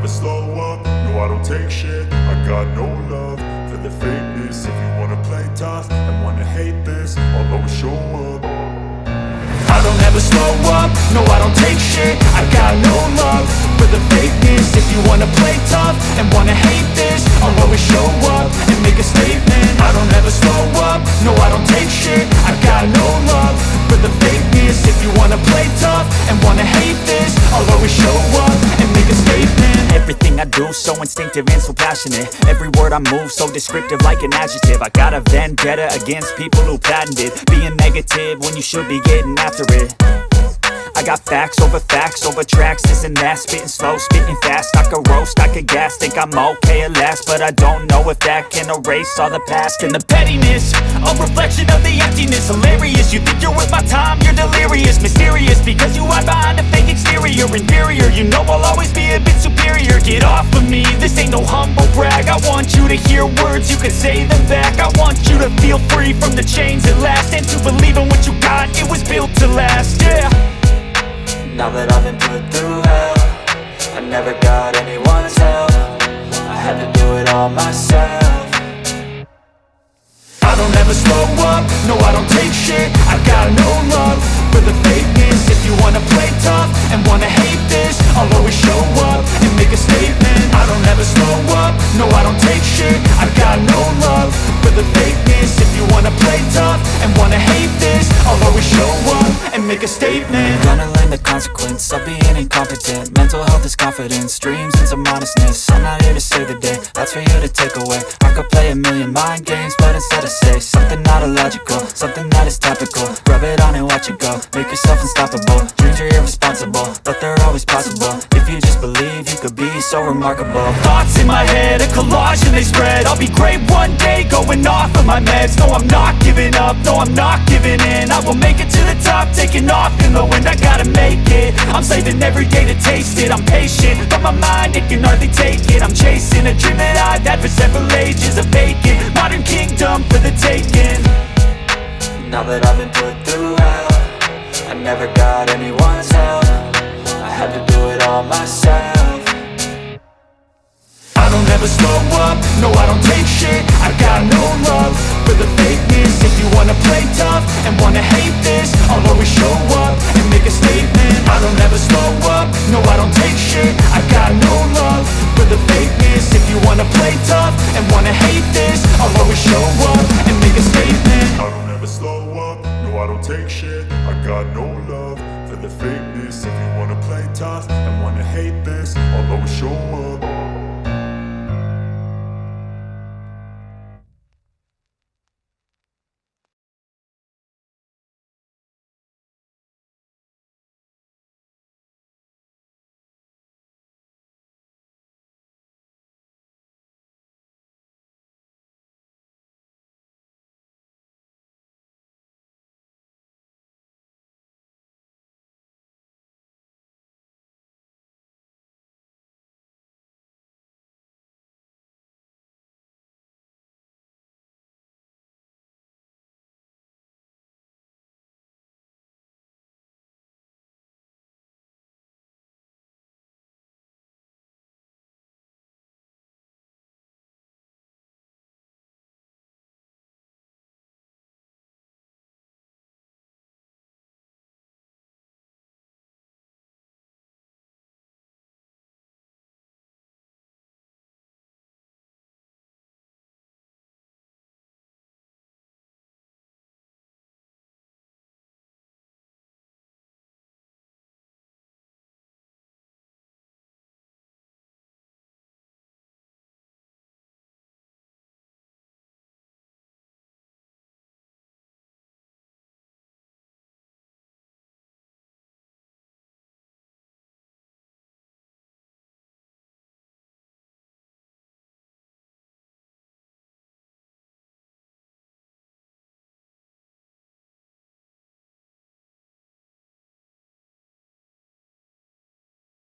slow up, no I don't take shit. I got no love for the fakeness. If you wanna play tough and wanna hate this, I'll always show up. I don't ever slow up, no I don't take shit. I got no love for the fakeness. If you wanna play tough and wanna hate this, I'll always show up and make a statement. I don't ever slow up, no I don't take shit. I got no love for the fakeness. If you wanna play tough and wanna hate this, I'll always show up and make a statement. Everything I do so instinctive and so passionate. Every word I move so descriptive like an adjective. I got a vendetta against people who patented being negative when you should be getting after it. I got facts over tracks, this and that. Spitting slow, spitting fast, I could roast, I could gas. Think I'm okay at last, but I don't know if that can erase all the past. And the pettiness, a reflection of the emptiness. Hilarious, you think you're worth my time, you're delirious. Mysterious, because you hide behind a fake exterior. Inferior, you know I'll always be a bit superior. Get off of me, this ain't no humble brag. I want you to hear words, you can say them back. I want you to feel free from the chains at last, and to believe in what you got, it was built to last, yeah. Now that I've been put through hell, I never got anyone's help. I had to do it all myself. I don't ever slow up, no I don't take shit. I got no love for the fakeness. If you wanna play tough and wanna hate this, I'll always show up and make a statement. I don't ever slow up, no I don't take shit. I got no love for the fakeness. If you wanna play tough and wanna hate this, I'll always show up and make a statement. Gonna learn the consequence of being incompetent. Mental health is confidence, dreams and some honestness. I'm not here to save the day, that's for you to take away. I could play a million mind games, but instead I say something not illogical, something that is topical. Rub it on and watch it go, make yourself unstoppable. Dreams are irresponsible, but they're always possible. If you just believe, you could be so remarkable. Thoughts in my head, a collage and they spread. I'll be great one day, going off of my meds. No, I'm not giving up, no, I'm not giving in. I will make it to the top, taking off in the wind. I gotta make it, I'm saving every day to taste it. I'm patient, but my mind, it can hardly take it. I'm chasing a dream that I've had for several ages. A vacant, modern kingdom for the taking. Now that I've been put through hell, I never got anyone's help. I had to do it all myself. I don't ever slow up, no I don't take shit. I got no love for the fakeness. If you wanna play tough and wanna hate this, I'll always show up and make a statement. I don't ever slow up, no I don't take shit. I got no love for the fakeness. If you wanna play tough and wanna hate